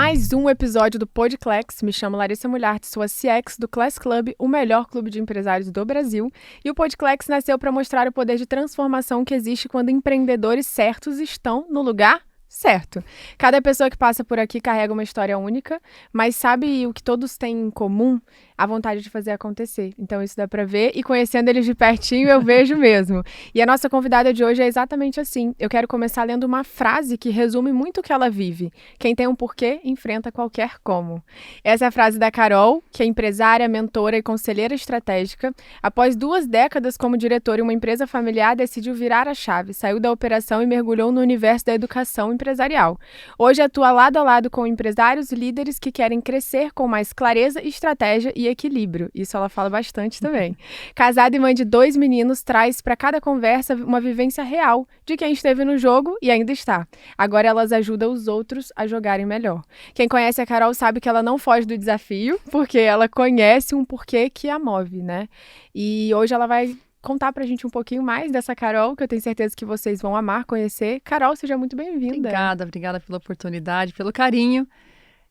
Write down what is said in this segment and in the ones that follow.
mais um episódio do Podclass. Me chamo Larissa Mulhart, sou a CX do Class Club, o melhor clube de empresários do Brasil. E o Podclass nasceu para mostrar o poder de transformação que existe quando empreendedores certos estão no lugar certo. Cada pessoa que passa por aqui carrega uma história única, mas sabe o que todos têm em comum? A vontade de fazer acontecer. Então isso dá pra ver e conhecendo eles de pertinho eu vejo mesmo. E a nossa convidada de hoje é exatamente assim. Eu quero começar lendo uma frase que resume muito o que ela vive. Quem tem um porquê, enfrenta qualquer como. Essa é a frase da Carol, que é empresária, mentora e conselheira estratégica. Após 2 décadas como diretora em uma empresa familiar, decidiu virar a chave, saiu da operação e mergulhou no universo da educação empresarial. Hoje atua lado a lado com empresários e líderes que querem crescer com mais clareza, estratégia e equilíbrio. Isso ela fala bastante também. Casada e mãe de 2 meninos, traz para cada conversa uma vivência real de quem esteve no jogo e ainda está. Agora elas ajudam os outros a jogarem melhor. Quem conhece a Carol sabe que ela não foge do desafio, porque ela conhece um porquê que a move, né? E hoje ela vai contar pra gente um pouquinho mais dessa Carol, que eu tenho certeza que vocês vão amar conhecer. Carol, seja muito bem-vinda. Obrigada pela oportunidade, pelo carinho.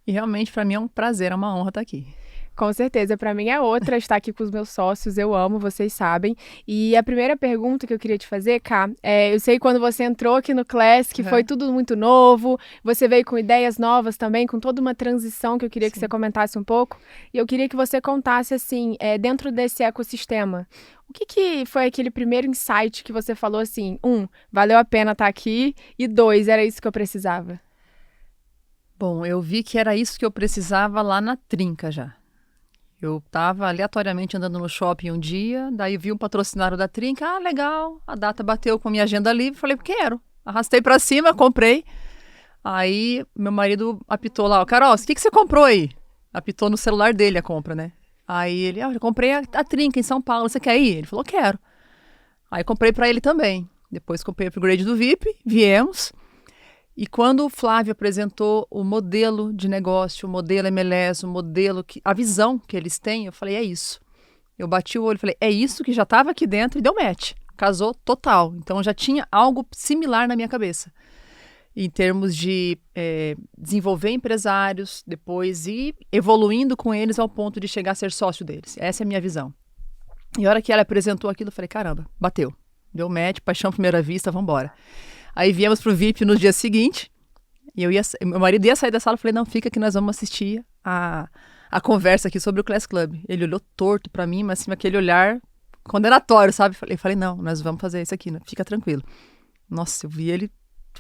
E realmente, para mim, é um prazer, é uma honra estar aqui. Com certeza, para mim é outra estar aqui com os meus sócios, eu amo, vocês sabem. E a primeira pergunta que eu queria te fazer, Ká, eu sei quando você entrou aqui no Class, que foi tudo muito novo, você veio com ideias novas também, com toda uma transição que eu queria que você comentasse um pouco. E eu queria que você contasse, assim, dentro desse ecossistema, o que foi aquele primeiro insight que você falou assim, 1, valeu a pena estar aqui, e 2, era isso que eu precisava? Bom, eu vi que era isso que eu precisava lá na trinca já. Eu estava aleatoriamente andando no shopping um dia, daí vi um patrocinário da trinca, legal, a data bateu com a minha agenda livre, falei, quero. Arrastei para cima, comprei. Aí meu marido apitou lá, Carol, o que você comprou aí? Apitou no celular dele a compra, né? Aí ele, eu comprei a trinca em São Paulo, você quer ir? Ele falou, quero. Aí comprei para ele também. Depois comprei o upgrade do VIP, viemos. E quando o Flávio apresentou o modelo de negócio, o modelo MLS, o modelo, a visão que eles têm, eu falei, é isso. Eu bati o olho e falei, é isso que já estava aqui dentro e deu match. Casou total. Então já tinha algo similar na minha cabeça. Em termos de desenvolver empresários, depois ir evoluindo com eles ao ponto de chegar a ser sócio deles. Essa é a minha visão. E a hora que ela apresentou aquilo, eu falei, caramba, bateu. Deu match, paixão à primeira vista, vamos embora. Aí viemos pro VIP no dia seguinte, e meu marido ia sair da sala, eu falei, não, fica que nós vamos assistir a conversa aqui sobre o Class Club. Ele olhou torto pra mim, mas assim, aquele olhar condenatório, sabe? Eu falei, não, nós vamos fazer isso aqui, né? Fica tranquilo. Nossa, eu vi ele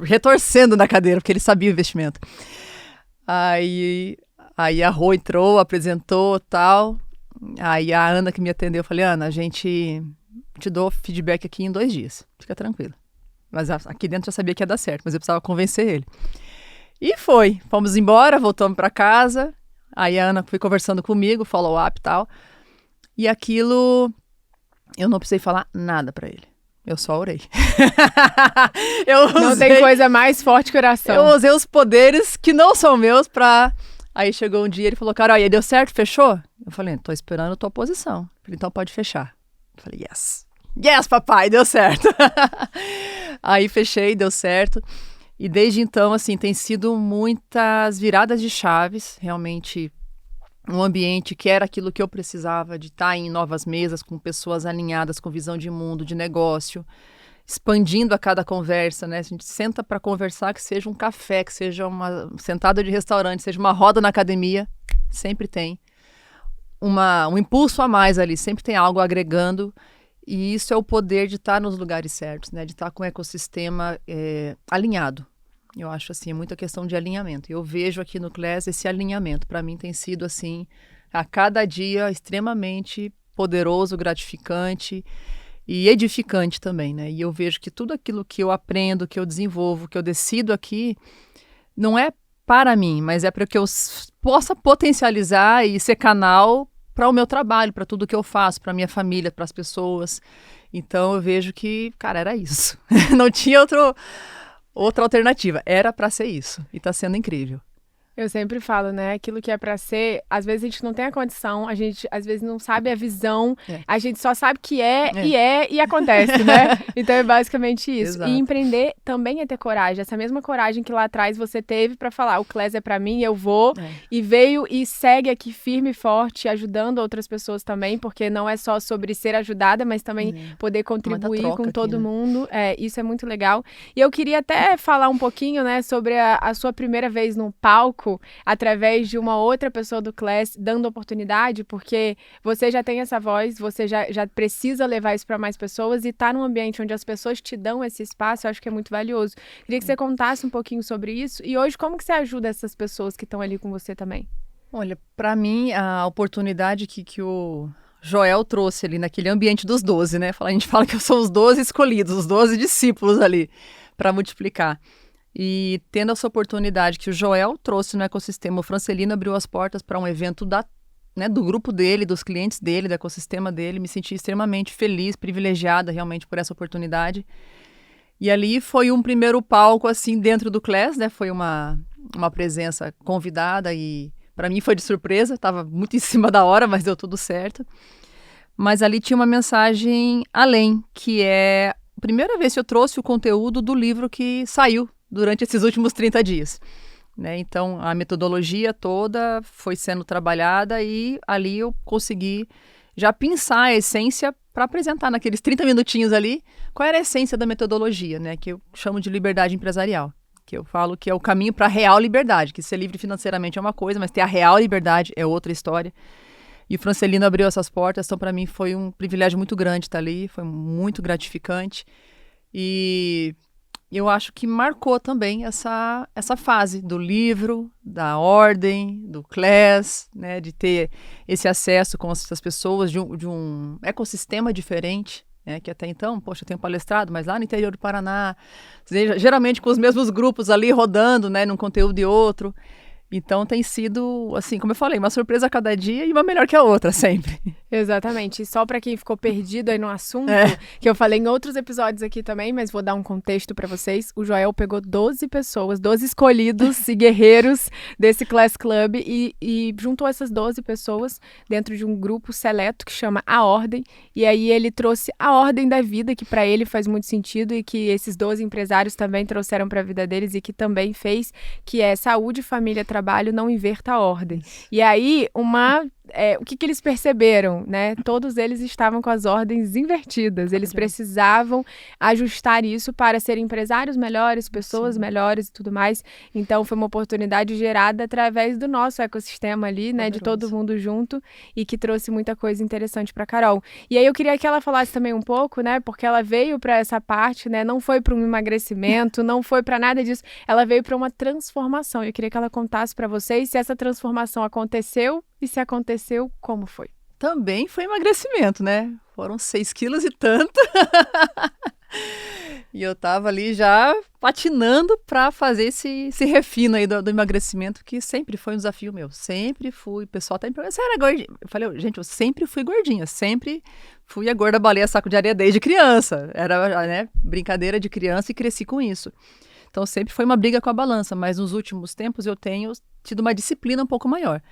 retorcendo na cadeira, porque ele sabia o investimento. Aí a Rô entrou, apresentou tal, aí a Ana que me atendeu, eu falei, Ana, a gente te dou feedback aqui em 2 dias, fica tranquila. Mas aqui dentro eu sabia que ia dar certo, mas eu precisava convencer ele. E foi. Fomos embora, voltamos para casa. Aí a Ana foi conversando comigo, follow-up e tal. E aquilo, eu não precisei falar nada para ele. Eu só orei. Não tem coisa mais forte que oração. Eu usei os poderes que não são meus para... Aí chegou um dia, ele falou, Carol, aí deu certo? Fechou? Eu falei, tô esperando a tua posição. Eu falei, então pode fechar. Eu falei, yes. Yes, papai, deu certo. Aí fechei, deu certo. E desde então, assim, tem sido muitas viradas de chaves. Realmente, um ambiente que era aquilo que eu precisava, de estar em novas mesas, com pessoas alinhadas, com visão de mundo, de negócio, expandindo a cada conversa, né? A gente senta para conversar, que seja um café, que seja uma sentada de restaurante, seja uma roda na academia, sempre tem. Um impulso a mais ali, sempre tem algo agregando. E isso é o poder de estar nos lugares certos, né? De estar com o ecossistema alinhado. Eu acho assim, é muita questão de alinhamento. Eu vejo aqui no Class esse alinhamento. Para mim tem sido assim, a cada dia extremamente poderoso, gratificante e edificante também, né? E eu vejo que tudo aquilo que eu aprendo, que eu desenvolvo, que eu decido aqui, não é para mim, mas é para que eu possa potencializar e ser canal para o meu trabalho, para tudo que eu faço, para minha família, para as pessoas. Então eu vejo que, cara, era isso. Não tinha outra alternativa. Era para ser isso. E está sendo incrível. Eu sempre falo, né? Aquilo que é pra ser, às vezes a gente não tem a condição, a gente às vezes não sabe a visão, É. a gente só sabe que É. e acontece, né? Então é basicamente isso. E Exato. empreender também é ter coragem, essa mesma coragem que lá atrás você teve pra falar, o Class é pra mim, eu vou, e veio e segue aqui firme e forte, ajudando outras pessoas também, porque não é só sobre ser ajudada, mas também poder contribuir com todo aqui, né? mundo. Isso é muito legal. E eu queria até falar um pouquinho, né, sobre a sua primeira vez no palco, através de uma outra pessoa do Class dando oportunidade, porque você já tem essa voz, você já precisa levar isso para mais pessoas e tá num ambiente onde as pessoas te dão esse espaço, eu acho que é muito valioso. Queria que você contasse um pouquinho sobre isso e hoje como que você ajuda essas pessoas que estão ali com você também? Olha, para mim, a oportunidade que o Joel trouxe ali naquele ambiente dos 12, né? A gente fala que são os 12 escolhidos, os 12 discípulos ali para multiplicar. E tendo essa oportunidade que o Joel trouxe no ecossistema, o Francelino abriu as portas para um evento do grupo dele, dos clientes dele, do ecossistema dele, me senti extremamente feliz, privilegiada realmente por essa oportunidade. E ali foi um primeiro palco, assim, dentro do Class, né? Foi uma presença convidada e para mim foi de surpresa, estava muito em cima da hora, mas deu tudo certo. Mas ali tinha uma mensagem além, que é a primeira vez que eu trouxe o conteúdo do livro que saiu durante esses últimos 30 dias. Né? Então, a metodologia toda foi sendo trabalhada e ali eu consegui já pensar a essência para apresentar naqueles 30 minutinhos ali qual era a essência da metodologia, né? Que eu chamo de liberdade empresarial. Que eu falo que é o caminho para a real liberdade, que ser livre financeiramente é uma coisa, mas ter a real liberdade é outra história. E o Francelino abriu essas portas, então para mim foi um privilégio muito grande estar ali, foi muito gratificante. E eu acho que marcou também essa fase do livro, da ordem, do Class, né, de ter esse acesso com essas pessoas de um ecossistema diferente, né, que até então, poxa, eu tenho palestrado, mas lá no interior do Paraná, geralmente com os mesmos grupos ali rodando, né, num conteúdo e outro. Então tem sido, assim, como eu falei, uma surpresa a cada dia e uma melhor que a outra, sempre. Exatamente. E só para quem ficou perdido aí no assunto, É. que eu falei em outros episódios aqui também, mas vou dar um contexto para vocês. O Joel pegou 12 pessoas, 12 escolhidos e guerreiros desse Class Club e juntou essas 12 pessoas dentro de um grupo seleto que chama A Ordem. E aí ele trouxe a ordem da vida, que para ele faz muito sentido e que esses 12 empresários também trouxeram para a vida deles e que também fez, que é saúde, família, trabalho, não inverta a ordem. E aí, o que eles perceberam, né? Todos eles estavam com as ordens invertidas. Eles precisavam ajustar isso para serem empresários melhores, pessoas melhores e tudo mais. Então, foi uma oportunidade gerada através do nosso ecossistema ali, né? De todo mundo junto e que trouxe muita coisa interessante para Carol. E aí, eu queria que ela falasse também um pouco, né? Porque ela veio para essa parte, né? Não foi para um emagrecimento, não foi para nada disso. Ela veio para uma transformação. Eu queria que ela contasse para vocês se essa transformação aconteceu e se aconteceu, como foi? Também foi emagrecimento, né? Foram 6 quilos e tanto. E eu tava ali já patinando para fazer esse refino aí do emagrecimento, que sempre foi um desafio meu. Sempre fui. O pessoal até me perguntou, você era gordinha? Eu falei, gente, eu sempre fui gordinha. Sempre fui a gorda baleia saco de areia desde criança. Era, né, brincadeira de criança e cresci com isso. Então sempre foi uma briga com a balança, mas nos últimos tempos eu tenho tido uma disciplina um pouco maior.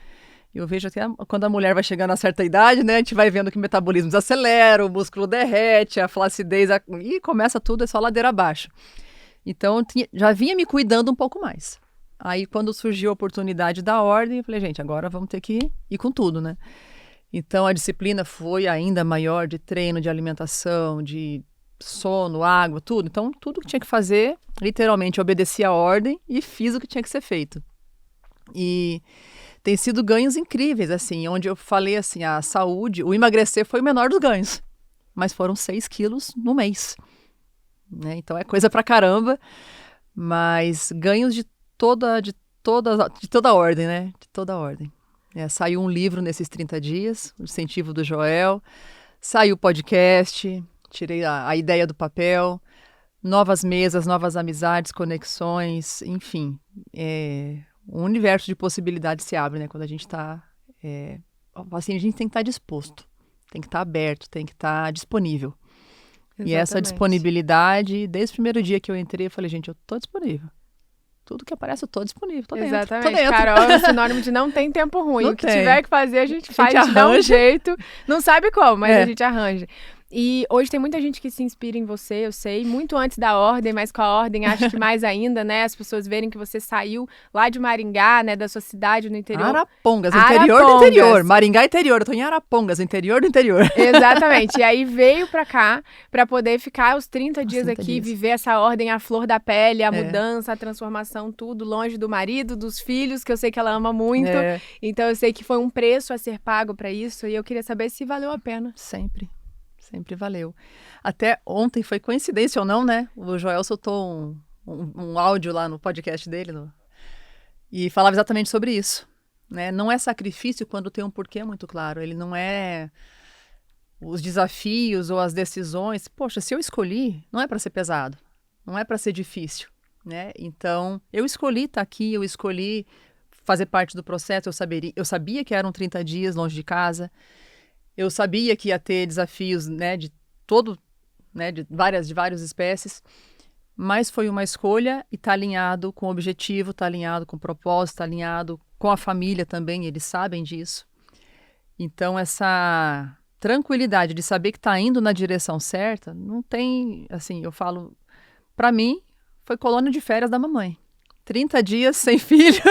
Eu vejo até quando a mulher vai chegando a certa idade, né? A gente vai vendo que o metabolismo desacelera, o músculo derrete, a flacidez, e começa tudo, é só ladeira abaixo. Então, já vinha me cuidando um pouco mais. Aí, quando surgiu a oportunidade da ordem, eu falei, gente, agora vamos ter que ir com tudo, né? Então, a disciplina foi ainda maior de treino, de alimentação, de sono, água, tudo. Então, tudo que tinha que fazer, literalmente, eu obedeci a ordem e fiz o que tinha que ser feito. E tem sido ganhos incríveis, assim, onde eu falei assim, a saúde, o emagrecer foi o menor dos ganhos, mas foram 6 quilos no mês, né? Então é coisa pra caramba, mas ganhos de toda a ordem, né? De toda a ordem. Saiu um livro nesses 30 dias, o incentivo do Joel, saiu o podcast, tirei a ideia do papel, novas mesas, novas amizades, conexões, enfim, um universo de possibilidades se abre, né? Quando a gente está... assim, a gente tem que estar disposto, tem que estar aberto, tem que estar disponível. Exatamente. E essa disponibilidade, desde o primeiro dia que eu entrei, eu falei, gente, eu estou disponível. Tudo que aparece, eu tô disponível, tô dentro. Exatamente. Tô dentro. Carol é um sinônimo de não tem tempo ruim. Não o que tem. tiver que fazer, a gente faz, arranja. dá um jeito. Não sabe como, mas É. a gente arranja. E hoje tem muita gente que se inspira em você, eu sei, muito antes da Ordem, mas com a Ordem acho que mais ainda, né? As pessoas verem que você saiu lá de Maringá, né? Da sua cidade no interior. Arapongas, interior do Arapongas. interior. Maringá interior, eu tô em Arapongas, interior do interior. Exatamente. E aí veio pra cá pra poder ficar os 30 dias 30 aqui, dias. viver essa ordem à flor da pele, a É. mudança, a transformação, tudo longe do marido, dos filhos, que eu sei que ela ama muito. É, Então eu sei que foi um preço a ser pago pra isso e eu queria saber se valeu a pena. sempre valeu. Até ontem, foi coincidência ou não, né? O Joel soltou um áudio lá no podcast dele e falava exatamente sobre isso. Né? Não é sacrifício quando tem um porquê muito claro. Ele não é os desafios ou as decisões. Poxa, se eu escolhi, não é para ser pesado, não é para ser difícil. Né? Então, eu escolhi estar aqui, eu escolhi fazer parte do processo, eu sabia que eram 30 dias longe de casa. Eu sabia que ia ter desafios, né, de várias espécies, mas foi uma escolha e está alinhado com o objetivo, está alinhado com o propósito, está alinhado com a família também, eles sabem disso. Então, essa tranquilidade de saber que está indo na direção certa, não tem, assim, eu falo, para mim, foi colônia de férias da mamãe. 30 dias sem filho,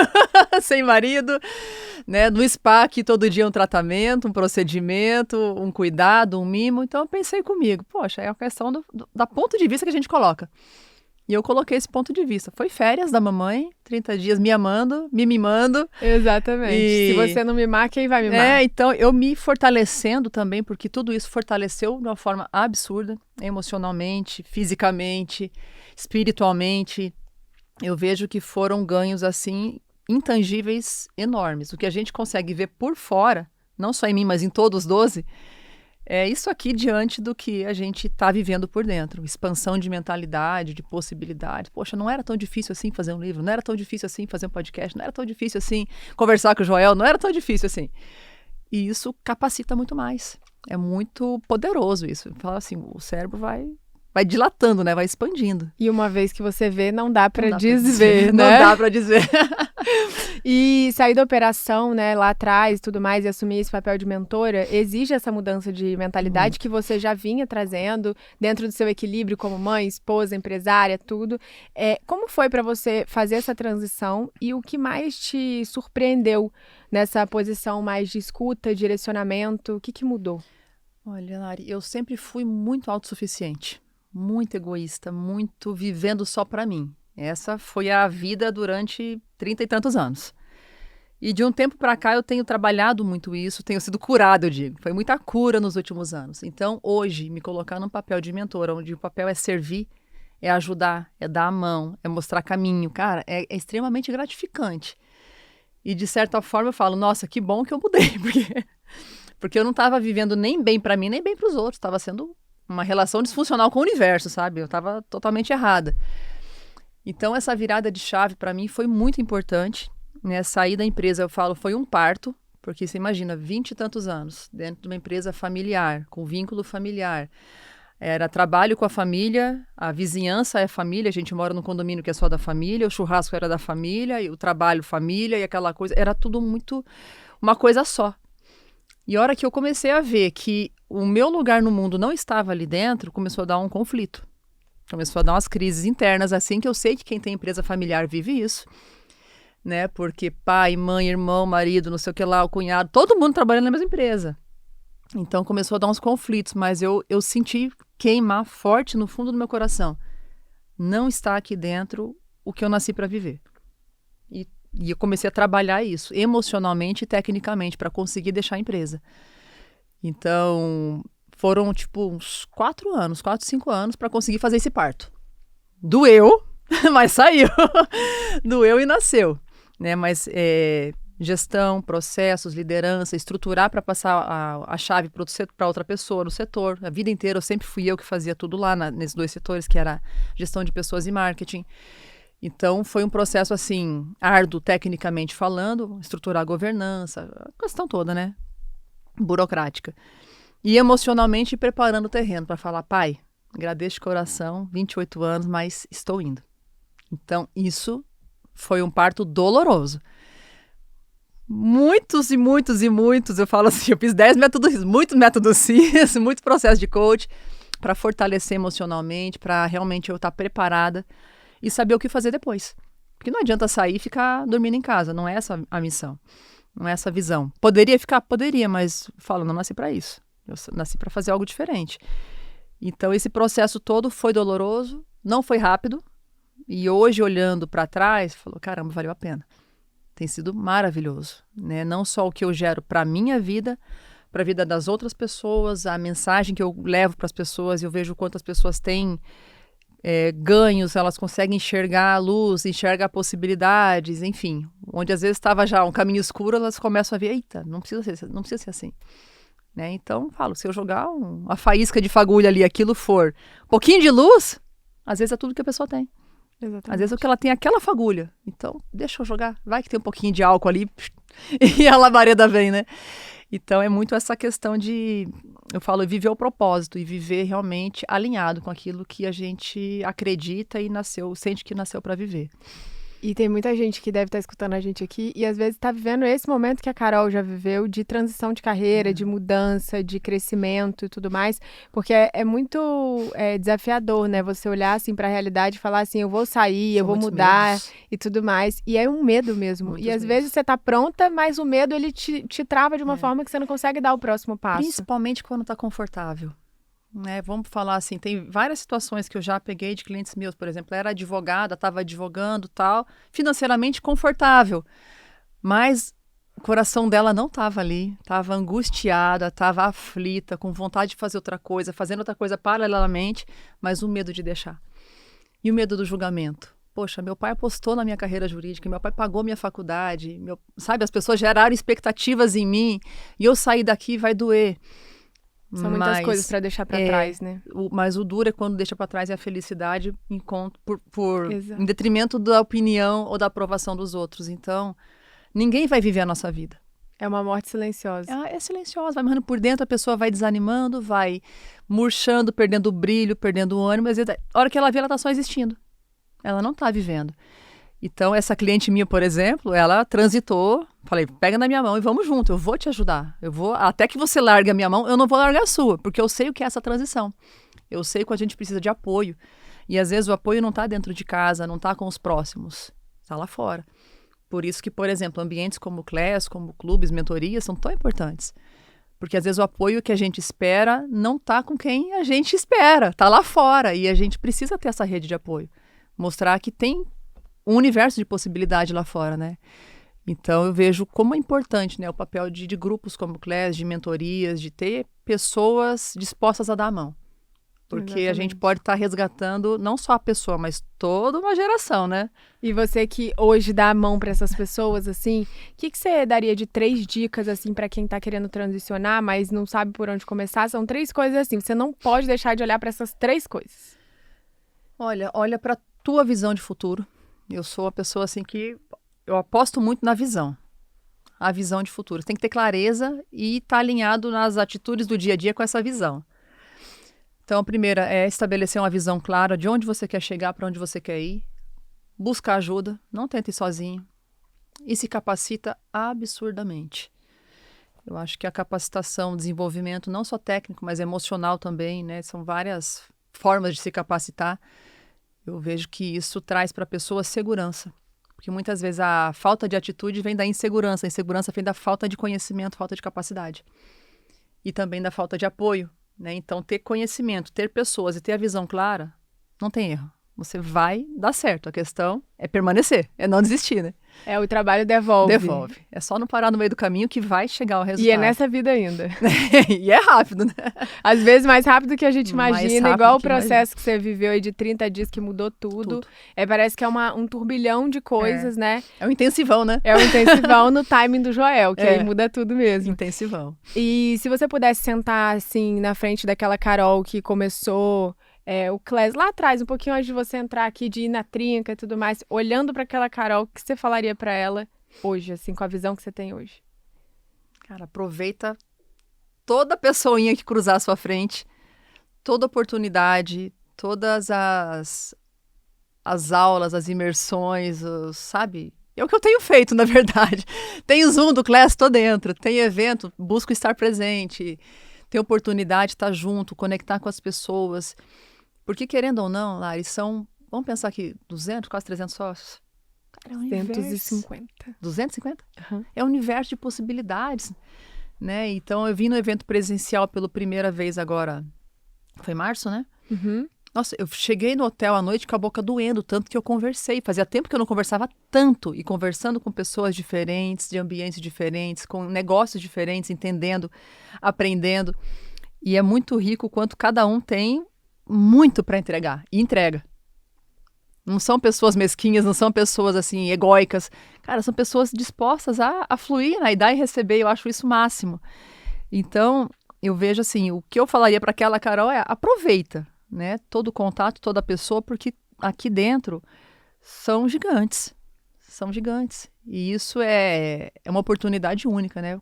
sem marido, né? No spa aqui todo dia um tratamento, um procedimento, um cuidado, um mimo. Então eu pensei comigo, poxa, é a questão da ponto de vista que a gente coloca. E eu coloquei esse ponto de vista. Foi férias da mamãe, 30 dias me amando, me mimando. Exatamente. E... Se você não mimar, quem vai mimar? Então eu me fortalecendo também, porque tudo isso fortaleceu de uma forma absurda, emocionalmente, fisicamente, espiritualmente. Eu vejo que foram ganhos, assim, intangíveis, enormes. O que a gente consegue ver por fora, não só em mim, mas em todos os 12, é isso aqui diante do que a gente está vivendo por dentro. Expansão de mentalidade, de possibilidades. Poxa, não era tão difícil assim fazer um livro, não era tão difícil assim fazer um podcast, não era tão difícil assim conversar com o Joel, não era tão difícil assim. E isso capacita muito mais. É muito poderoso isso. Fala assim, o cérebro vai dilatando, né? Vai expandindo. E uma vez que você vê, não dá pra Não dá desver, né? Não dá pra dizer. E sair da operação, né, lá atrás e tudo mais, e assumir esse papel de mentora, exige essa mudança de mentalidade que você já vinha trazendo dentro do seu equilíbrio como mãe, esposa, empresária, tudo. Como foi pra você fazer essa transição e o que mais te surpreendeu nessa posição mais de escuta, direcionamento? O que mudou? Olha, Lari, eu sempre fui muito autossuficiente. Muito egoísta, muito vivendo só para mim. Essa foi a vida durante 30 e tantos anos. E de um tempo para cá eu tenho trabalhado muito isso, tenho sido curada, eu digo. Foi muita cura nos últimos anos. Então, hoje, me colocar num papel de mentora, onde o papel é servir, é ajudar, é dar a mão, é mostrar caminho, cara, é extremamente gratificante. E de certa forma eu falo, nossa, que bom que eu mudei, porque eu não estava vivendo nem bem para mim, nem bem para os outros, estava sendo uma relação disfuncional com o universo, sabe? Eu estava totalmente errada. Então, essa virada de chave para mim foi muito importante. Né? Sair da empresa, eu falo, foi um parto, porque você imagina, 20 e tantos anos, dentro de uma empresa familiar, com vínculo familiar. Era trabalho com a família, a vizinhança é família, a gente mora num condomínio que é só da família, o churrasco era da família, e o trabalho família, e aquela coisa, era tudo muito uma coisa só. E a hora que eu comecei a ver que o meu lugar no mundo não estava ali dentro, começou a dar um conflito. Começou a dar umas crises internas, assim, que eu sei que quem tem empresa familiar vive isso. Né? Porque pai, mãe, irmão, marido, não sei o que lá, o cunhado, todo mundo trabalhando na mesma empresa. Então começou a dar uns conflitos, mas eu senti queimar forte no fundo do meu coração. Não está aqui dentro o que eu nasci para viver. E eu comecei a trabalhar isso, emocionalmente e tecnicamente, para conseguir deixar a empresa. Então, foram tipo uns 4, 5 anos para conseguir fazer esse parto. Doeu, mas saiu. Doeu e nasceu. Né? Mas gestão, processos, liderança, estruturar para passar a chave para outra pessoa no setor. A vida inteira eu sempre fui eu que fazia tudo lá nesses 2 setores, que era gestão de pessoas e marketing. Então, foi um processo, assim, árduo, tecnicamente falando, estruturar a governança, a questão toda, né? Burocrática. E emocionalmente preparando o terreno para falar, pai, agradeço de coração, 28 anos, mas estou indo. Então, isso Foi um parto doloroso. Muitos e muitos e muitos, eu falo assim, eu fiz 10 métodos, muitos métodos CIS, muitos processos de coach para fortalecer emocionalmente, para realmente eu estar preparada e saber o que fazer depois. Porque não adianta sair e ficar dormindo em casa, não é essa a missão, não é essa a visão. Poderia ficar? Poderia, mas falo, não nasci para isso. Eu nasci para fazer algo diferente. Então esse processo todo foi doloroso, não foi rápido, e hoje olhando para trás, falou, caramba, valeu a pena. Tem sido maravilhoso, né? Não só o que eu gero para a minha vida, para a vida das outras pessoas, a mensagem que eu levo para as pessoas, eu vejo quantas pessoas têm ganhos, elas conseguem enxergar a luz, enxergar possibilidades, enfim. Onde às vezes estava já um caminho escuro, elas começam a ver, eita, não precisa ser assim. Né? Então, falo, se eu jogar uma faísca de fagulha ali, aquilo for um pouquinho de luz, às vezes é tudo que a pessoa tem. Exatamente. Às vezes o que ela tem é aquela fagulha. Então, deixa eu jogar. Vai que tem um pouquinho de álcool ali e a labareda vem, né? Então, é muito essa questão de, eu falo, viver o propósito e viver realmente alinhado com aquilo que a gente acredita e sente que nasceu para viver. E tem muita gente que deve estar escutando a gente aqui e às vezes está vivendo esse momento que a Carol já viveu de transição de carreira, de mudança, de crescimento e tudo mais, porque é muito desafiador, né? Você olhar assim para a realidade e falar assim, eu vou sair, eu vou mudar medos. E tudo mais. E é um medo mesmo. Muitos e às vezes você está pronta, mas o medo ele te trava de uma forma que você não consegue dar o próximo passo. Principalmente quando está confortável. Né, vamos falar assim, tem várias situações que eu já peguei de clientes meus, por exemplo, era advogada, estava advogando tal, financeiramente confortável, mas o coração dela não estava ali, estava angustiada, estava aflita, com vontade de fazer outra coisa, fazendo outra coisa paralelamente, mas o medo de deixar. E o medo do julgamento. Poxa, meu pai apostou na minha carreira jurídica, meu pai pagou minha faculdade, sabe, as pessoas geraram expectativas em mim, e eu sair daqui vai doer. São muitas coisas para deixar para trás, né? Mas o duro é quando deixa para trás é a felicidade em detrimento da opinião ou da aprovação dos outros. Então, ninguém vai viver a nossa vida. É uma morte silenciosa. É silenciosa, vai morrendo por dentro, a pessoa vai desanimando, vai murchando, perdendo o brilho, perdendo o ânimo. Mas a hora que ela vê, ela está só existindo. Ela não está vivendo. Então, essa cliente minha, por exemplo, ela transitou, falei, pega na minha mão e vamos junto, eu vou te ajudar. Até que você largue a minha mão, eu não vou largar a sua, porque eu sei o que é essa transição. Eu sei que a gente precisa de apoio. E às vezes o apoio não está dentro de casa, não está com os próximos, está lá fora. Por isso que, por exemplo, ambientes como class, como clubes, mentorias, são tão importantes. Porque às vezes o apoio que a gente espera não está com quem a gente espera, está lá fora. E a gente precisa ter essa rede de apoio. Mostrar que tem um universo de possibilidade lá fora, né? Então, eu vejo como é importante, né, o papel de grupos como Class, de mentorias, de ter pessoas dispostas a dar a mão. Porque Exatamente. A gente pode estar resgatando não só a pessoa, mas toda uma geração, né? E você que hoje dá a mão para essas pessoas, assim, o que você daria de 3 dicas, assim, para quem está querendo transicionar, mas não sabe por onde começar? São 3 coisas, assim, você não pode deixar de olhar para essas 3 coisas. Olha para a tua visão de futuro. Eu sou uma pessoa assim que eu aposto muito na visão, a visão de futuro. Você tem que ter clareza e estar alinhado nas atitudes do dia a dia com essa visão. Então, a primeira é estabelecer uma visão clara de onde você quer chegar, para onde você quer ir. Buscar ajuda, não tente ir sozinho. E se capacita absurdamente. Eu acho que a capacitação, desenvolvimento, não só técnico, mas emocional também, né? São várias formas de se capacitar. Eu vejo que isso traz para a pessoa segurança. Porque muitas vezes a falta de atitude vem da insegurança. A insegurança vem da falta de conhecimento, falta de capacidade. E também da falta de apoio. Né? Então, ter conhecimento, ter pessoas e ter a visão clara, não tem erro. Você vai dar certo. A questão é permanecer, é não desistir, né? O trabalho devolve. Devolve. É só não parar no meio do caminho que vai chegar o resultado. E é nessa vida ainda. E é rápido, né? Às vezes mais rápido que a gente imagina, igual o processo que você viveu aí de 30 dias que mudou tudo. Parece que é um turbilhão de coisas, né? É um intensivão, né? É um intensivão no timing do Joel, que aí muda tudo mesmo. Intensivão. E se você pudesse sentar, assim, na frente daquela Carol que começou... o Class lá atrás, um pouquinho antes de você entrar aqui, de ir na trinca e tudo mais, olhando para aquela Carol, o que você falaria para ela hoje, assim, com a visão que você tem hoje? Cara, aproveita toda pessoinha que cruzar a sua frente, toda oportunidade, todas as as aulas, as imersões, sabe? É o que eu tenho feito, na verdade. Tem o Zoom do Class, tô dentro. Tem evento, busco estar presente. Tem oportunidade de estar junto, conectar com as pessoas. Porque, querendo ou não, Lari, vamos pensar aqui, 200, quase 300 sócios? Cara, é um universo. 250. 250? Uhum. É um universo de possibilidades, né? Então, eu vim no evento presencial pela primeira vez agora. Foi em março, né? Uhum. Nossa, eu cheguei no hotel à noite com a boca doendo, tanto que eu conversei. Fazia tempo que eu não conversava tanto. E conversando com pessoas diferentes, de ambientes diferentes, com negócios diferentes, entendendo, aprendendo. E é muito rico o quanto cada um tem muito para entregar. E entrega. Não são pessoas mesquinhas, não são pessoas, assim, egóicas. Cara, são pessoas dispostas a fluir, né? E dar e receber. Eu acho isso o máximo. Então, eu vejo, assim, o que eu falaria para aquela Carol é aproveita. Né? Todo contato, toda pessoa, porque aqui dentro são gigantes. São gigantes. E isso é uma oportunidade única, né?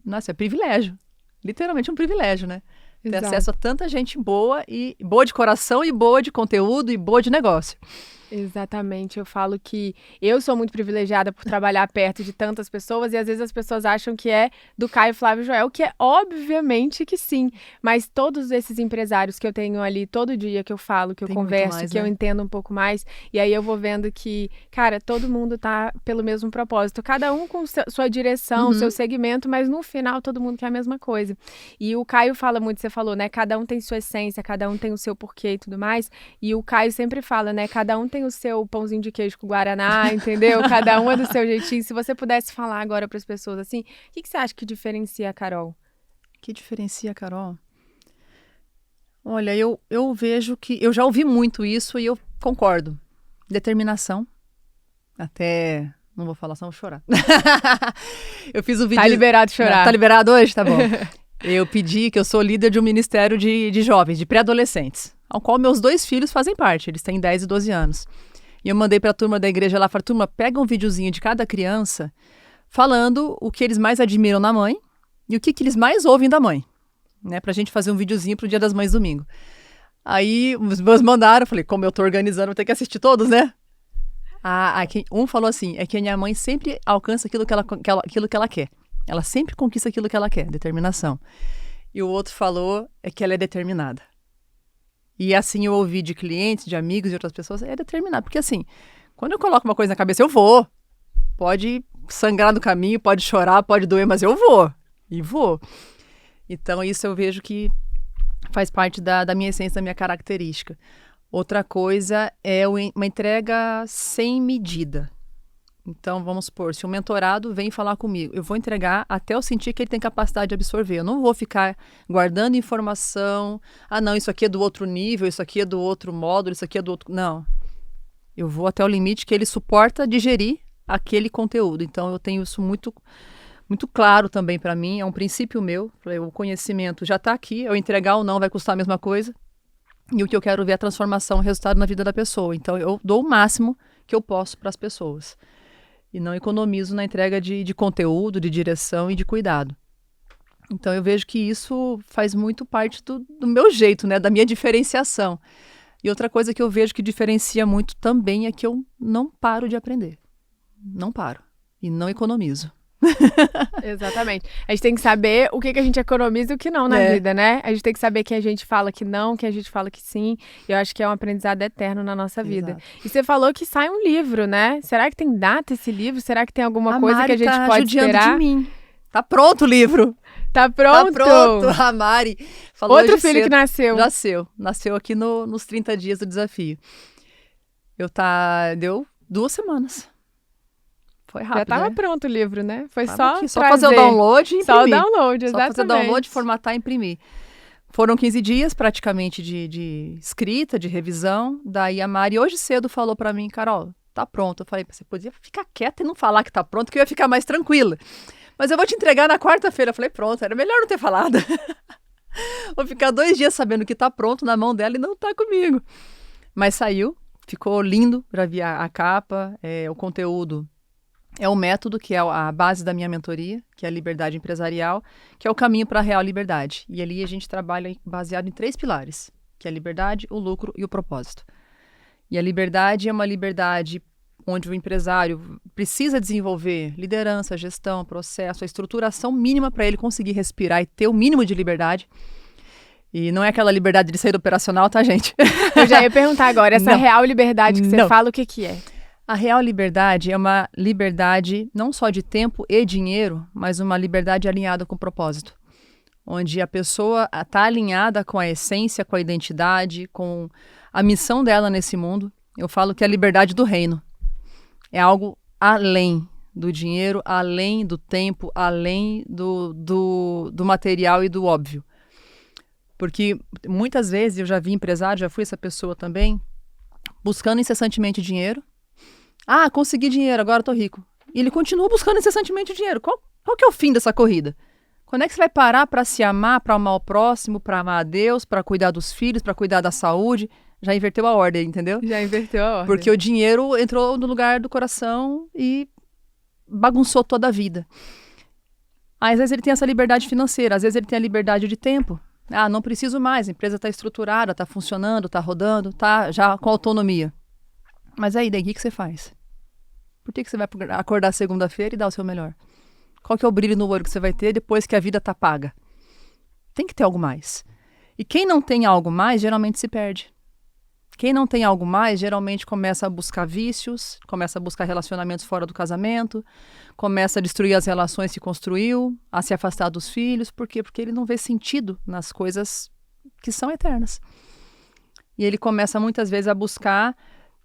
Nossa, é privilégio. Literalmente um privilégio, né? Ter Exato. acesso a tanta gente boa, e boa de coração, e boa de conteúdo, e boa de negócio. Exatamente, eu falo que eu sou muito privilegiada por trabalhar perto de tantas pessoas e às vezes as pessoas acham que é do Caio Flávio Joel, que é obviamente que sim, mas todos esses empresários que eu tenho ali todo dia que eu falo, que eu Tem muito converso, mais, que eu né? entendo um pouco mais, e aí eu vou vendo que, cara, todo mundo tá pelo mesmo propósito, cada um com sua direção, seu segmento, mas no final todo mundo quer a mesma coisa. E o Caio fala muito, você falou, né, cada um tem sua essência, cada um tem o seu porquê e tudo mais, e o Caio sempre fala, né, cada um tem o seu pãozinho de queijo com guaraná, entendeu? Cada um é do seu jeitinho. Se você pudesse falar agora para as pessoas assim, o que você acha que diferencia a Carol? Que diferencia, Carol? Olha, eu vejo que... Eu já ouvi muito isso e eu concordo. Determinação. Até... Não vou falar, senão vou chorar. Eu fiz um vídeo... Tá liberado chorar. Tá liberado hoje? Tá bom. Eu pedi que eu sou líder de um ministério de jovens, de pré-adolescentes, ao qual meus 2 filhos fazem parte. Eles têm 10 e 12 anos. E eu mandei para a turma da igreja lá, falei, turma, pega um videozinho de cada criança falando o que eles mais admiram na mãe e o que eles mais ouvem da mãe, né? Pra gente fazer um videozinho pro Dia das Mães domingo. Aí os meus mandaram, eu falei, como eu tô organizando, vou ter que assistir todos, né? Um falou assim, é que a minha mãe sempre alcança aquilo que ela quer. Ela sempre conquista aquilo que ela quer, determinação. E o outro falou, é que ela é determinada. E assim eu ouvi de clientes, de amigos, de outras pessoas, é determinado. Porque assim, quando eu coloco uma coisa na cabeça, eu vou. Pode sangrar no caminho, pode chorar, pode doer, mas eu vou. E vou. Então isso eu vejo que faz parte da minha essência, da minha característica. Outra coisa é uma entrega sem medida. Então, vamos supor, se um mentorado vem falar comigo, eu vou entregar até eu sentir que ele tem capacidade de absorver. Eu não vou ficar guardando informação. Ah, não, isso aqui é do outro nível, isso aqui é do outro módulo, isso aqui é do outro... Não. Eu vou até o limite que ele suporta digerir aquele conteúdo. Então, eu tenho isso muito, muito claro também para mim. É um princípio meu. O conhecimento já está aqui. Eu entregar ou não vai custar a mesma coisa. E o que eu quero ver é a transformação, o resultado na vida da pessoa. Então, eu dou o máximo que eu posso para as pessoas. E não economizo na entrega de conteúdo, de direção e de cuidado. Então, eu vejo que isso faz muito parte do meu jeito, né? Da minha diferenciação. E outra coisa que eu vejo que diferencia muito também é que eu não paro de aprender. Não paro. E não economizo. Exatamente. A gente tem que saber o que a gente economiza e o que não na vida, né? A gente tem que saber que a gente fala que não, que a gente fala que sim. E eu acho que é um aprendizado eterno na nossa vida. Exato. E você falou que sai um livro, né? Será que tem data esse livro? Será que tem alguma coisa Mari que a gente tá pode judiando esperar? de mim. Tá pronto o livro. Tá pronto? Tá pronto. A Mari falou Outro hoje filho cedo. que nasceu. Nasceu aqui nos 30 dias do desafio. Deu 2 semanas. Foi rápido, Já tava né? pronto o livro, né? Foi Tava aqui, só fazer o download e imprimir. Só o download, exatamente. Só fazer o download, formatar e imprimir. Foram 15 dias praticamente de escrita, de revisão. Daí a Mari hoje cedo falou pra mim, Carol, tá pronto. Eu falei, você podia ficar quieta e não falar que tá pronto, que eu ia ficar mais tranquila. Mas eu vou te entregar na quarta-feira. Eu falei, pronto, era melhor não ter falado. Vou ficar 2 dias sabendo que tá pronto na mão dela e não tá comigo. Mas saiu, ficou lindo pra ver a capa, o conteúdo. É o método, que é a base da minha mentoria, que é a liberdade empresarial, que é o caminho para a real liberdade. E ali a gente trabalha baseado em 3 pilares, que é a liberdade, o lucro e o propósito. E a liberdade é uma liberdade onde o empresário precisa desenvolver liderança, gestão, processo, a estruturação mínima para ele conseguir respirar e ter o mínimo de liberdade. E não é aquela liberdade de sair do operacional, tá, gente? Eu já ia perguntar agora, essa real liberdade que você fala, o que é? A real liberdade é uma liberdade não só de tempo e dinheiro, mas uma liberdade alinhada com o propósito. Onde a pessoa está alinhada com a essência, com a identidade, com a missão dela nesse mundo. Eu falo que é a liberdade do reino. É algo além do dinheiro, além do tempo, além do material e do óbvio. Porque muitas vezes eu já vi empresário, já fui essa pessoa também, buscando incessantemente dinheiro. Ah, consegui dinheiro, agora estou rico. E ele continua buscando incessantemente dinheiro. Qual que é o fim dessa corrida? Quando é que você vai parar para se amar, para amar o próximo, para amar a Deus, para cuidar dos filhos, para cuidar da saúde? Já inverteu a ordem, entendeu? Já inverteu a ordem. Porque o dinheiro entrou no lugar do coração e bagunçou toda a vida. Às vezes ele tem essa liberdade financeira, às vezes ele tem a liberdade de tempo. Ah, não preciso mais, a empresa está estruturada, está funcionando, está rodando, está já com autonomia. Mas aí, daí o que você faz? Por que você vai acordar segunda-feira e dar o seu melhor? Qual que é o brilho no olho que você vai ter depois que a vida está paga? Tem que ter algo mais. E quem não tem algo mais, geralmente se perde. Quem não tem algo mais, geralmente começa a buscar vícios, começa a buscar relacionamentos fora do casamento, começa a destruir as relações que construiu, a se afastar dos filhos. Por quê? Porque ele não vê sentido nas coisas que são eternas. E ele começa muitas vezes a buscar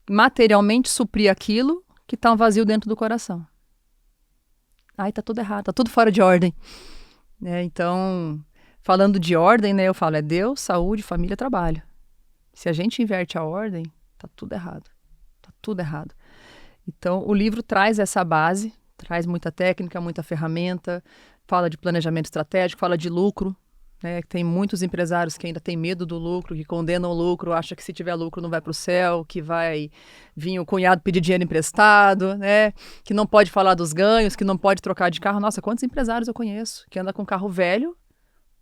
materialmente suprir aquilo que está um vazio dentro do coração. Ai, tá tudo errado, tá tudo fora de ordem. Então, falando de ordem, eu falo, é Deus, saúde, família, trabalho. Se a gente inverte a ordem, tá tudo errado. Tá tudo errado. Então, o livro traz essa base, traz muita técnica, muita ferramenta, fala de planejamento estratégico, fala de lucro, Tem muitos empresários que ainda têm medo do lucro, que condenam o lucro, acham que se tiver lucro não vai para o céu, que vai vir o cunhado pedir dinheiro emprestado, que não pode falar dos ganhos, que não pode trocar de carro. Nossa, quantos empresários eu conheço que anda com carro velho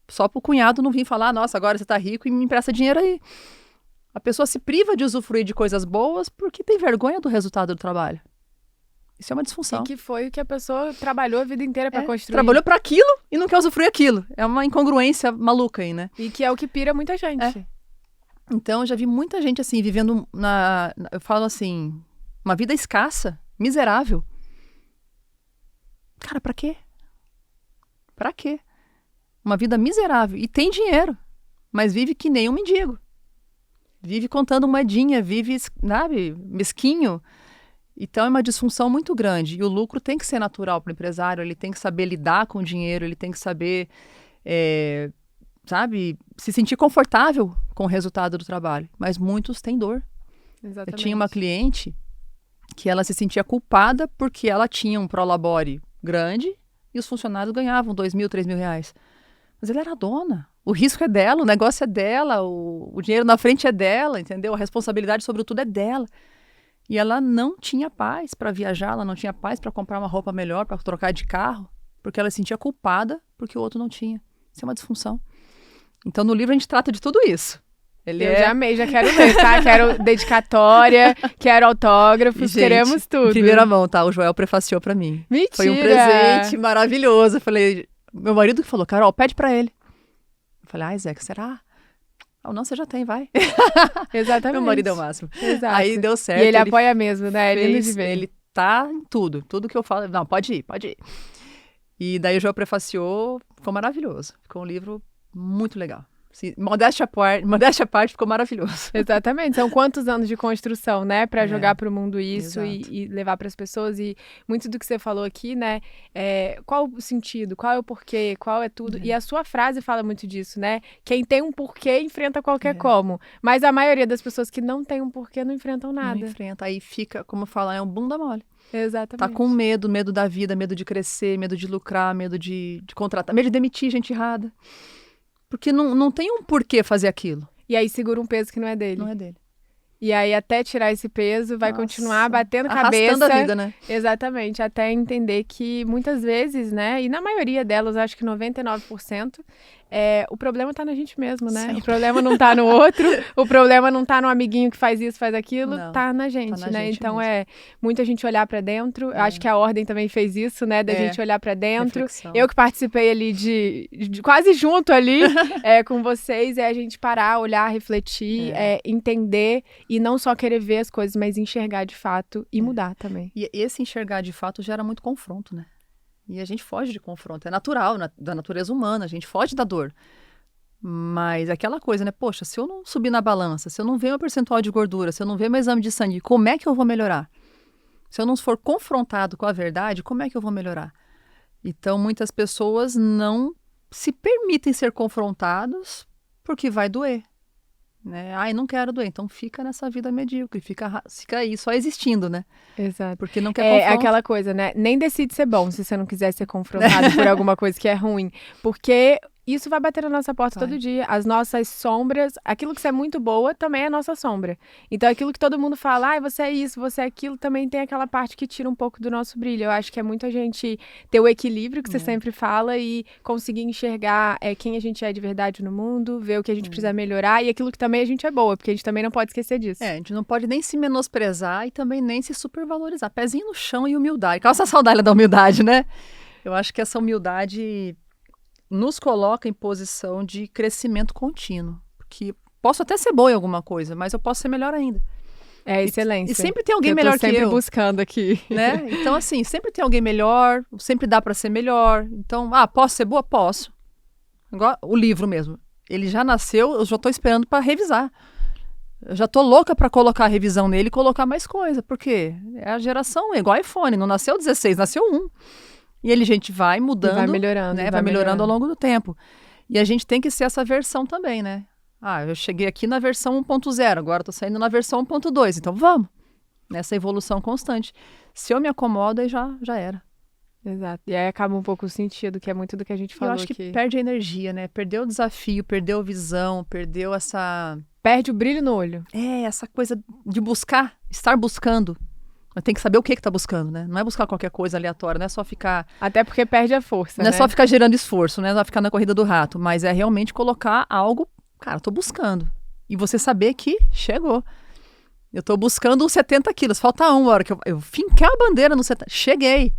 só para o cunhado não vir falar, nossa, agora você está rico e me empresta dinheiro aí. A pessoa se priva de usufruir de coisas boas porque tem vergonha do resultado do trabalho. Isso é uma disfunção. E que foi o que a pessoa trabalhou a vida inteira para construir. Trabalhou para aquilo e não quer usufruir aquilo. É uma incongruência maluca aí, né? E que é o que pira muita gente. Então, eu já vi muita gente, assim, vivendo eu falo assim, uma vida escassa, miserável. Cara, pra quê? Pra quê? Uma vida miserável. E tem dinheiro, mas vive que nem um mendigo. Vive contando moedinha, vive, sabe, mesquinho. Então, é uma disfunção muito grande. E o lucro tem que ser natural para o empresário, ele tem que saber lidar com o dinheiro, ele tem que saber, se sentir confortável com o resultado do trabalho. Mas muitos têm dor. Exatamente. Eu tinha uma cliente que ela se sentia culpada porque ela tinha um prolabore grande e os funcionários ganhavam 2 mil, 3 mil reais. Mas ela era dona. O risco é dela, o negócio é dela, o dinheiro na frente é dela, entendeu? A responsabilidade sobre tudo é dela. E ela não tinha paz para viajar, ela não tinha paz para comprar uma roupa melhor, para trocar de carro, porque ela se sentia culpada porque o outro não tinha. Isso é uma disfunção. Então, no livro a gente trata de tudo isso. Já amei, já quero ler, tá? Quero dedicatória, quero autógrafos, queremos tudo. Em primeira mão, tá? O Joel prefaciou para mim. Mentira! Foi um presente maravilhoso. Eu falei, meu marido que falou, Carol, pede para ele. Eu falei, Zeca, será? Não, você já tem, vai. Exatamente. Meu marido é o máximo. Exato. Aí deu certo. E ele apoia mesmo, né? Ele lindo de ver. Ele tá em tudo. Tudo que eu falo. Não, pode ir. E daí o João prefaciou. Ficou maravilhoso. Ficou um livro muito legal. Assim, modéstia à parte, ficou maravilhoso. Exatamente. São quantos anos de construção, né? Para jogar para o mundo isso e levar para as pessoas. E muito do que você falou aqui, né? Qual o sentido? Qual é o porquê? Qual é tudo? E a sua frase fala muito disso, né? Quem tem um porquê enfrenta qualquer como. Mas a maioria das pessoas que não tem um porquê não enfrentam nada. Não enfrenta. Aí fica, como falar, é um bunda mole. Exatamente. Tá com medo da vida, medo de crescer, medo de lucrar, medo de contratar, medo de demitir gente errada. Porque não tem um porquê fazer aquilo. E aí segura um peso que não é dele. Não é dele. E aí até tirar esse peso, vai continuar batendo cabeça. Arrastando a vida, né? Exatamente. Até entender que muitas vezes, né? E na maioria delas, acho que 99%, o problema tá na gente mesmo, né? Sempre. O problema não tá no outro, o problema não tá no amiguinho que faz isso, faz aquilo, Não, tá na gente, tá na né? gente Então mesmo. muita gente olhar pra dentro. Eu acho que a Ordem também fez isso, né? Da gente olhar pra dentro. Reflexão. Eu que participei ali de quase junto ali com vocês, é a gente parar, olhar, refletir, entender e não só querer ver as coisas, mas enxergar de fato e mudar também. E esse enxergar de fato gera muito confronto, né? E a gente foge de confronto. É natural, da natureza humana. A gente foge da dor. Mas é aquela coisa, né? Poxa, se eu não subir na balança, se eu não ver meu percentual de gordura, se eu não ver meu exame de sangue, como é que eu vou melhorar? Se eu não for confrontado com a verdade, como é que eu vou melhorar? Então, muitas pessoas não se permitem ser confrontados porque vai doer. Né? Ai, não quero doer. Então fica nessa vida medíocre, fica aí só existindo, né? Exato. Porque não quer confronto. É aquela coisa, né? Nem decide ser bom se você não quiser ser confrontado por alguma coisa que é ruim. Porque isso vai bater na nossa porta todo dia. As nossas sombras, aquilo que você é muito boa também é nossa sombra. Então aquilo que todo mundo fala, ai, você é isso, você é aquilo, também tem aquela parte que tira um pouco do nosso brilho. Eu acho que é muito a gente ter o equilíbrio que você sempre fala e conseguir enxergar quem a gente é de verdade no mundo, ver o que a gente precisa melhorar e aquilo que também a gente é boa, porque a gente também não pode esquecer disso. A gente não pode nem se menosprezar e também nem se supervalorizar. Pezinho no chão e humildade. Calça a saudade da humildade, né? Eu acho que essa humildade nos coloca em posição de crescimento contínuo. Porque posso até ser boa em alguma coisa, mas eu posso ser melhor ainda. É excelência. E sempre tem alguém melhor que eu. Eu tô sempre buscando aqui. Né? Então, assim, sempre tem alguém melhor, sempre dá para ser melhor. Então, posso ser boa? Posso. Igual o livro mesmo. Ele já nasceu, eu já tô esperando para revisar. Eu já tô louca para colocar a revisão nele e colocar mais coisa. Porque é a geração igual iPhone. Não nasceu 16, nasceu 1. E a gente vai mudando, vai melhorando, né? Vai melhorando ao longo do tempo. E a gente tem que ser essa versão também, né? Eu cheguei aqui na versão 1.0, agora estou saindo na versão 1.2. Então vamos, nessa evolução constante. Se eu me acomodo, aí já era. Exato. E aí acaba um pouco o sentido, que é muito do que a gente falou aqui. Eu acho que perde a energia, né? Perdeu o desafio, perdeu a visão, perdeu essa... Perde o brilho no olho. Essa coisa de buscar, estar buscando. Mas tem que saber o que tá buscando, né? Não é buscar qualquer coisa aleatória, não é só ficar... Até porque perde a força, Não é só ficar gerando esforço, né? Não é ficar na corrida do rato, mas é realmente colocar algo... Cara, eu tô buscando. E você saber que chegou. Eu tô buscando os 70 quilos. Falta uma hora que eu finquei a bandeira no 70. Cheguei.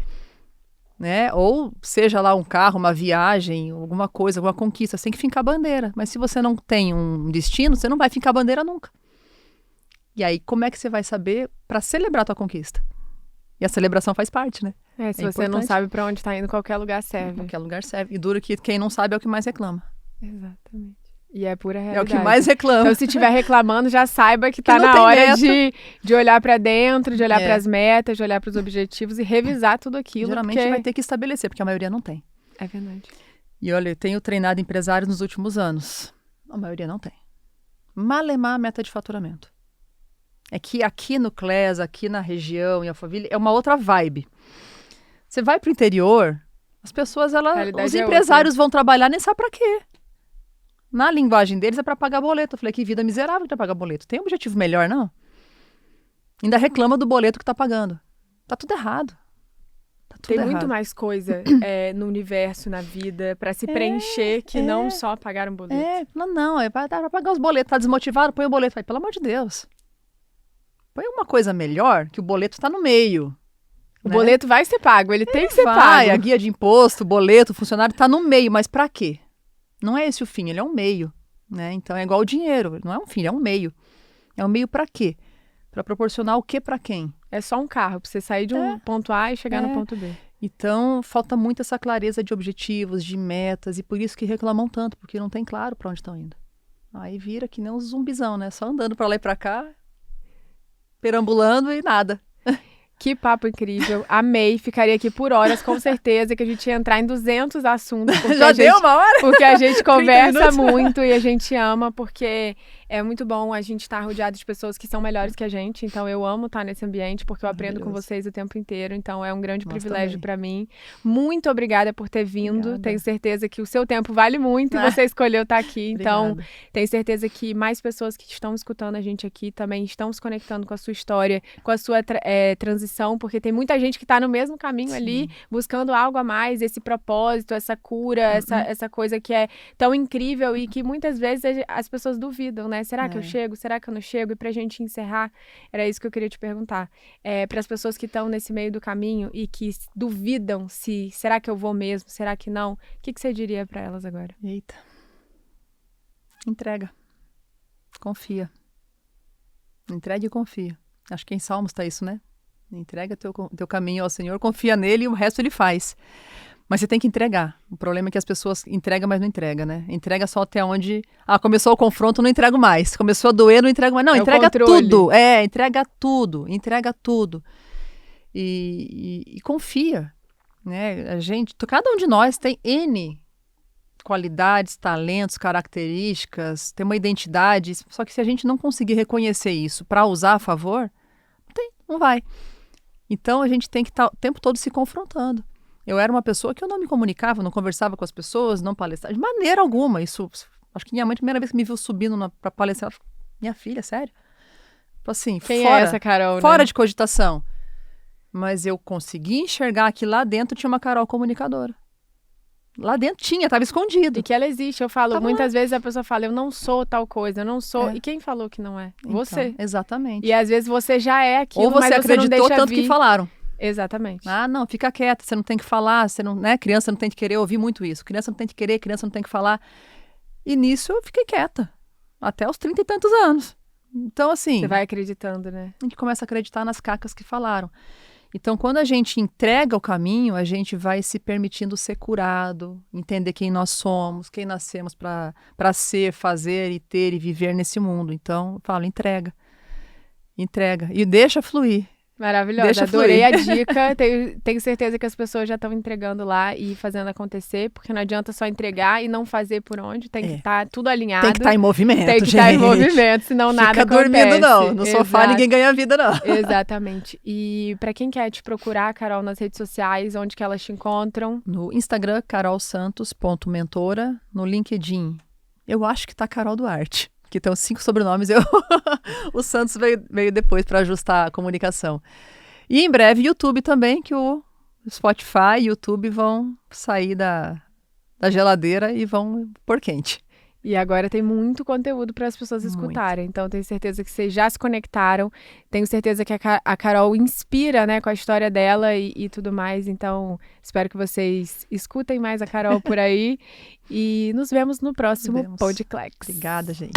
Né? Ou seja lá um carro, uma viagem, alguma coisa, alguma conquista. Você tem que fincar a bandeira. Mas se você não tem um destino, você não vai fincar a bandeira nunca. E aí, como é que você vai saber para celebrar a tua conquista? E a celebração faz parte, né? Se você não sabe para onde tá indo, qualquer lugar serve. Qualquer lugar serve. E duro que quem não sabe é o que mais reclama. Exatamente. E é pura realidade. É o que mais reclama. Então, se estiver reclamando, já saiba que tá na hora de olhar para dentro, de olhar para as metas, de olhar para os objetivos e revisar tudo aquilo. Geralmente vai ter que estabelecer, porque a maioria não tem. É verdade. E olha, eu tenho treinado empresários nos últimos anos. A maioria não tem. Malemar a meta de faturamento. É que aqui no CLES, aqui na região, em Alphaville, é uma outra vibe. Você vai pro interior, as pessoas, os empresários vão trabalhar nem sabe para quê. Na linguagem deles é para pagar boleto. Eu falei, que vida miserável para pagar boleto. Tem um objetivo melhor, não? Ainda reclama do boleto que tá pagando. Tá tudo errado. Tem muito mais coisa no universo, na vida, para se preencher que não só pagar um boleto. Não. É para pagar os boletos. Tá desmotivado? Põe o boleto. Vai, pelo amor de Deus. Põe uma coisa melhor, que o boleto tá no meio. O boleto vai ser pago, ele tem que ser pago. A guia de imposto, o boleto, o funcionário tá no meio, mas para quê? Não é esse o fim, ele é um meio, né? Então é igual o dinheiro, não é um fim, é um meio. É um meio para quê? Para proporcionar o quê para quem? É só um carro, para você sair de um ponto A e chegar no ponto B. Então falta muito essa clareza de objetivos, de metas, e por isso que reclamam tanto, porque não tem claro para onde estão indo. Aí vira que nem um zumbizão, né? Só andando para lá e para cá, perambulando e nada. Que papo incrível, amei, ficaria aqui por horas, com certeza, que a gente ia entrar em 200 assuntos. Já deu uma hora? Porque a gente conversa muito e a gente ama, porque é muito bom a gente estar rodeado de pessoas que são melhores que a gente, então eu amo estar nesse ambiente, porque eu aprendo com vocês o tempo inteiro, então é um grande privilégio para mim. Muito obrigada por ter vindo, tenho certeza que o seu tempo vale muito e você escolheu estar aqui, então tenho certeza que mais pessoas que estão escutando a gente aqui também estão se conectando com a sua história, com a sua transição missão, porque tem muita gente que tá no mesmo caminho ali, buscando algo a mais, esse propósito, essa cura, essa coisa que é tão incrível e que muitas vezes as pessoas duvidam, né? Será que eu chego? Será que eu não chego? E pra gente encerrar, era isso que eu queria te perguntar. Para as pessoas que estão nesse meio do caminho e que duvidam se, será que eu vou mesmo? Será que não? O que você diria pra elas agora? Eita. Entrega. Confia. Entrega e confia. Acho que em Salmos está isso, né? Entrega teu caminho ao Senhor, confia nele e o resto ele faz. Mas você tem que entregar. O problema é que as pessoas entregam, mas não entregam, né? Entrega só até onde... começou o confronto, não entrego mais. Começou a doer, não entrego mais. Não, entrega tudo. Entrega tudo. Entrega tudo. E confia, né? Cada um de nós tem N qualidades, talentos, características, tem uma identidade, só que se a gente não conseguir reconhecer isso para usar a favor, não vai. Então a gente tem que estar o tempo todo se confrontando. Eu era uma pessoa que eu não me comunicava, não conversava com as pessoas, não palestrava, de maneira alguma. Isso, acho que minha mãe, a primeira vez que me viu subindo para palestrar, ela falou, minha filha, sério? Assim, quem é essa Carol, fora né? de cogitação. Mas eu consegui enxergar que lá dentro tinha uma Carol comunicadora. Lá dentro estava escondido. E que ela existe. Eu falo, muitas vezes a pessoa fala, eu não sou tal coisa, eu não sou. E quem falou que não é? Então, você. Exatamente. E às vezes você já é aquilo, ou você mas acreditou você não deixa tanto vir. que falaram. Exatamente. Não, fica quieta, você não tem que falar, você não, né? Criança não tem que querer, eu ouvi muito isso. Criança não tem que querer, criança não tem que falar. E nisso eu fiquei quieta. Até os 30 e tantos anos. Então, assim... Você vai acreditando, né? A gente começa a acreditar nas cacas que falaram. Então, quando a gente entrega o caminho, a gente vai se permitindo ser curado, entender quem nós somos, quem nascemos para ser, fazer e ter e viver nesse mundo. Então, eu falo, entrega. Entrega. E deixa fluir. Maravilhosa, deixa adorei fluir. a dica. Tenho certeza que as pessoas já estão entregando lá e fazendo acontecer, porque não adianta só entregar e não fazer por onde. Tem que estar tudo alinhado. Tem que estar em movimento, Tem que estar em movimento, senão nada acontece. Fica dormindo, não. No sofá ninguém ganha vida, não. Exatamente. E para quem quer te procurar, Carol, nas redes sociais, onde que elas te encontram? No Instagram, carolsantos.mentora. No LinkedIn, eu acho que tá Carol Duarte. Que tem os 5 sobrenomes, o Santos veio depois para ajustar a comunicação. E em breve, YouTube também, que o Spotify e YouTube vão sair da geladeira e vão pôr quente. E agora tem muito conteúdo para as pessoas escutarem. Então, tenho certeza que vocês já se conectaram. Tenho certeza que a Carol inspira, né, com a história dela e tudo mais. Então, espero que vocês escutem mais a Carol por aí. E nos vemos no próximo Podcast. Obrigada, gente.